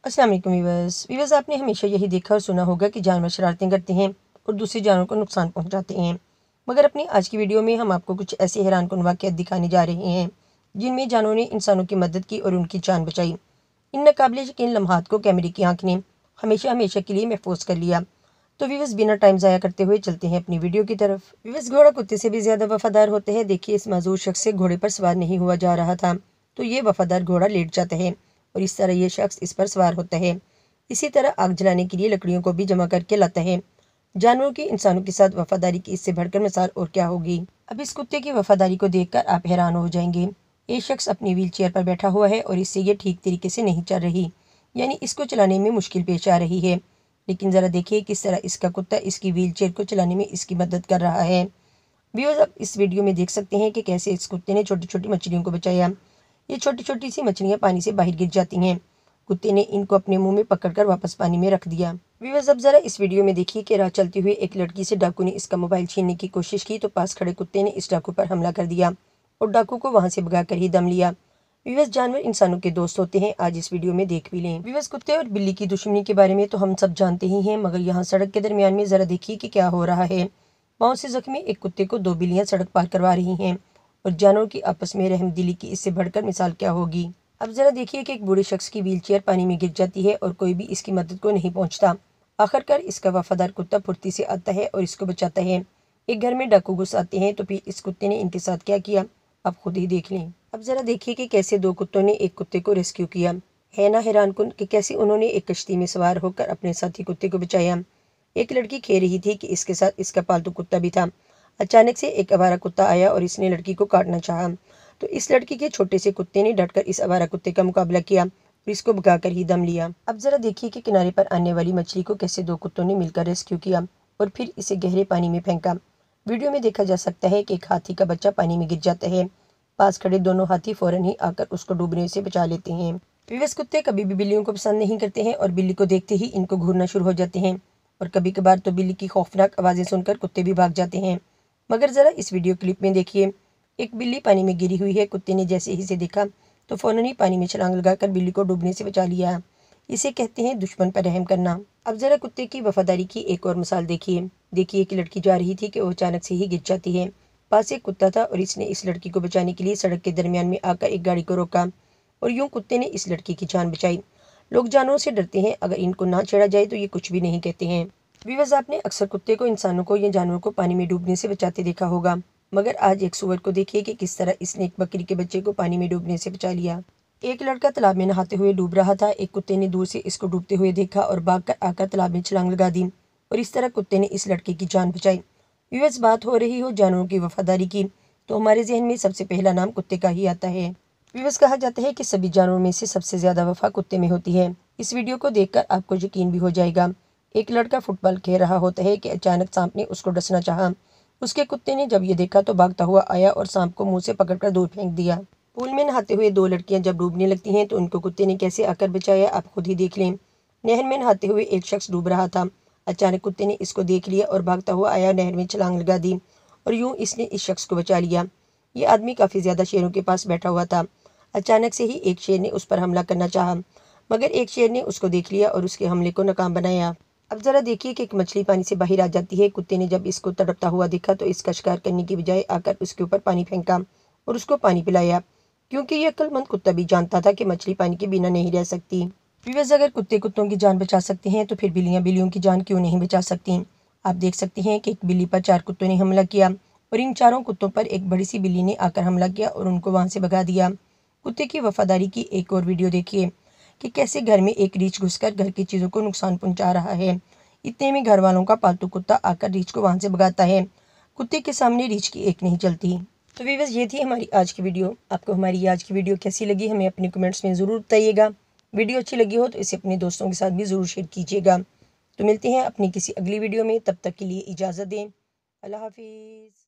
अस्सलाम वालेकुम वीवर्स, आपने हमेशा यही देखा और सुना होगा कि जानवर शरारतें करते हैं और दूसरे जानवरों को नुकसान पहुंचाते हैं। मगर अपनी आज की वीडियो में हम आपको कुछ ऐसे हैरानकुन वाक़यात दिखाने जा रहे हैं जिनमें जानवरों ने इंसानों की मदद की और उनकी जान बचाई। इन नाकाबिले यकीन लम्हात को कैमरे की आंख ने हमेशा हमेशा के लिए महफूज कर लिया। तो वीवर्स, बिना टाइम ज़ाया करते हुए चलते हैं अपनी वीडियो की तरफ। वीवर्स, घोड़ा कुत्ते से भी ज़्यादा वफादार होते हैं। देखिए, इस माजूर शख्स से घोड़े पर सवार नहीं हुआ जा रहा था तो ये वफादार घोड़ा लेट जाता है और इस तरह ये शख्स इस पर सवार होता है। इसी तरह आग जलाने के लिए लकड़ियों को भी जमा करके लाता है। जानवरों की इंसानों के साथ वफादारी की इससे बढ़कर मिसाल और क्या होगी। अब इस कुत्ते की वफादारी को देखकर आप हैरान हो जाएंगे। ये शख्स अपनी व्हील चेयर पर बैठा हुआ है और इससे ये ठीक तरीके से नहीं चल रही, यानी इसको चलाने में मुश्किल पेश आ रही है। लेकिन ज़रा देखिए किस तरह इसका कुत्ता इसकी व्हील चेयर को चलाने में इसकी मदद कर रहा है। व्यूअर्स, अब इस वीडियो में देख सकते हैं कि कैसे इस कुत्ते ने छोटी छोटी मछलियों को बचाया। ये छोटी छोटी सी मछलियाँ पानी से बाहर गिर जाती हैं। कुत्ते ने इनको अपने मुंह में पकड़कर वापस पानी में रख दिया। व्यूअर्स, अब जरा इस वीडियो में देखिए कि राह चलते हुए एक लड़की से डाकू ने इसका मोबाइल छीनने की कोशिश की तो पास खड़े कुत्ते ने इस डाकू पर हमला कर दिया और डाकू को वहां से भगाकर ही दम लिया। व्यूअर्स, जानवर इंसानों के दोस्त होते हैं, आज इस वीडियो में देख भी लें। व्यूअर्स, कुत्ते और बिल्ली की दुश्मनी के बारे में तो हम सब जानते ही हैं, मगर यहाँ सड़क के दरमियान में जरा देखिए कि क्या हो रहा है। पाँव से जख्मी एक कुत्ते को दो बिल्लियां सड़क पार करवा रही हैं और जानवरों की आपस में रहमदिली की इससे बढ़कर मिसाल क्या होगी। अब जरा देखिए कि एक बूढ़े शख्स की व्हीलचेयर पानी में गिर जाती है और कोई भी इसकी मदद को नहीं पहुंचता। आखिरकार इसका वफादार कुत्ता फुर्ती से आता है और इसको बचाता है। एक घर में डाकू घुस आते हैं तो फिर इस कुत्ते ने इनके साथ क्या किया, आप खुद ही देख लें। अब जरा देखिए कि कैसे दो कुत्तों ने एक कुत्ते को रेस्क्यू किया। है ना हैरानकुन कि कैसे उन्होंने एक कश्ती में सवार होकर अपने साथी कुत्ते को बचाया। एक लड़की खेल रही थी कि इसके साथ इसका पालतू कुत्ता भी था। अचानक से एक आवारा कुत्ता आया और इसने लड़की को काटना चाहा तो इस लड़की के छोटे से कुत्ते ने डटकर इस आवारा कुत्ते का मुकाबला किया और इसको भगाकर ही दम लिया। अब जरा देखिए कि किनारे पर आने वाली मछली को कैसे दो कुत्तों ने मिलकर रेस्क्यू किया और फिर इसे गहरे पानी में फेंका। वीडियो में देखा जा सकता है कि एक हाथी का बच्चा पानी में गिर जाता है। पास खड़े दोनों हाथी फौरन ही आकर उसको डूबने से बचा लेते हैं। विवश कुत्ते कभी भी बिल्लियों को पसंद नहीं करते हैं और बिल्ली को देखते ही इनको घूरना शुरू हो जाते हैं और कभी कभार तो बिल्ली की खौफनाक आवाज़ें सुनकर कुत्ते भी भाग जाते हैं। मगर ज़रा इस वीडियो क्लिप में देखिए, एक बिल्ली पानी में गिरी हुई है। कुत्ते ने जैसे ही इसे देखा तो फौरन ही पानी में छलांग लगाकर बिल्ली को डूबने से बचा लिया। इसे कहते हैं दुश्मन पर रहम करना। अब जरा कुत्ते की वफादारी की एक और मिसाल देखिए। देखिए कि लड़की जा रही थी कि वो अचानक से ही गिर जाती है। पास एक कुत्ता था और इसने इस लड़की को बचाने के लिए सड़क के दरमियान में आकर एक गाड़ी को रोका और यूं कुत्ते ने इस लड़की की जान बचाई। लोग जानवरों से डरते हैं, अगर इनको ना छेड़ा जाए तो ये कुछ भी नहीं कहते हैं। व्यूअर्स, आपने अक्सर कुत्ते को इंसानों को या जानवरों को पानी में डूबने से बचाते देखा होगा, मगर आज एक सूअर को देखिए कि किस तरह इसने एक बकरी के बच्चे को पानी में डूबने से बचा लिया। एक लड़का तालाब में नहाते हुए डूब रहा था। एक कुत्ते ने दूर से इसको डूबते हुए देखा और भागकर आकर तालाब में छलांग लगा दी और इस तरह कुत्ते ने इस लड़के की जान बचाई। व्यूअर्स, बात हो रही हो जानवरों की वफादारी की तो हमारे जहन में सबसे पहला नाम कुत्ते का ही आता है। व्यूअर्स, कहा जाता है कि सभी जानवरों में से सबसे ज्यादा वफा कुत्ते में होती है। इस वीडियो को देखकर आपको यकीन भी हो जाएगा। एक लड़का फुटबॉल खेल रहा होता है कि अचानक सांप ने उसको डसना चाहा। उसके कुत्ते ने जब ये देखा तो भागता हुआ आया और सांप को मुंह से पकड़कर दूर फेंक दिया। पूल में नहाते हुए दो लड़कियां जब डूबने लगती हैं तो उनको कुत्ते ने कैसे आकर बचाया, आप खुद ही देख लें। नहर में नहाते हुए एक शख्स डूब रहा था। अचानक कुत्ते ने इसको देख लिया और भागता हुआ आया, नहर में छलांग लगा दी और यूं इसने इस शख्स को बचा लिया। ये आदमी काफी ज्यादा शेरों के पास बैठा हुआ था। अचानक से ही एक शेर ने उस पर हमला करना चाहा, मगर एक शेर ने उसको देख लिया और उसके हमले को नाकाम बनाया। अब जरा देखिए कि एक मछली पानी से बाहर आ जाती है। कुत्ते ने जब इसको तड़पता हुआ देखा तो इसका शिकार करने की बजाय आकर उसके ऊपर पानी फेंका और उसको पानी पिलाया, क्योंकि ये अक्लमंद कुत्ता भी जानता था कि मछली पानी के बिना नहीं रह सकती। व्यूअर्स, अगर कुत्ते कुत्तों की जान बचा सकते हैं तो फिर बिल्लियां बिल्लियों की जान क्यों नहीं बचा सकती। आप देख सकते हैं कि एक बिल्ली पर चार कुत्तों ने हमला किया और इन चारों कुत्तों पर एक बड़ी सी बिल्ली ने आकर हमला किया और उनको वहां से भगा दिया। कुत्ते की वफादारी की एक और वीडियो देखिए कि कैसे घर में एक रीछ घुसकर घर की चीज़ों को नुकसान पहुंचा रहा है। इतने में घर वालों का पालतू कुत्ता आकर रीछ को वहां से भगाता है। कुत्ते के सामने रीछ की एक नहीं चलती। तो व्यूअर्स, ये थी हमारी आज की वीडियो। आपको हमारी आज की वीडियो कैसी लगी हमें अपने कमेंट्स में ज़रूर बताइएगा। वीडियो अच्छी लगी हो तो इसे अपने दोस्तों के साथ भी ज़रूर शेयर कीजिएगा। तो मिलते हैं अपनी किसी अगली वीडियो में, तब तक के लिए इजाज़त दें। अल्लाह हाफिज़।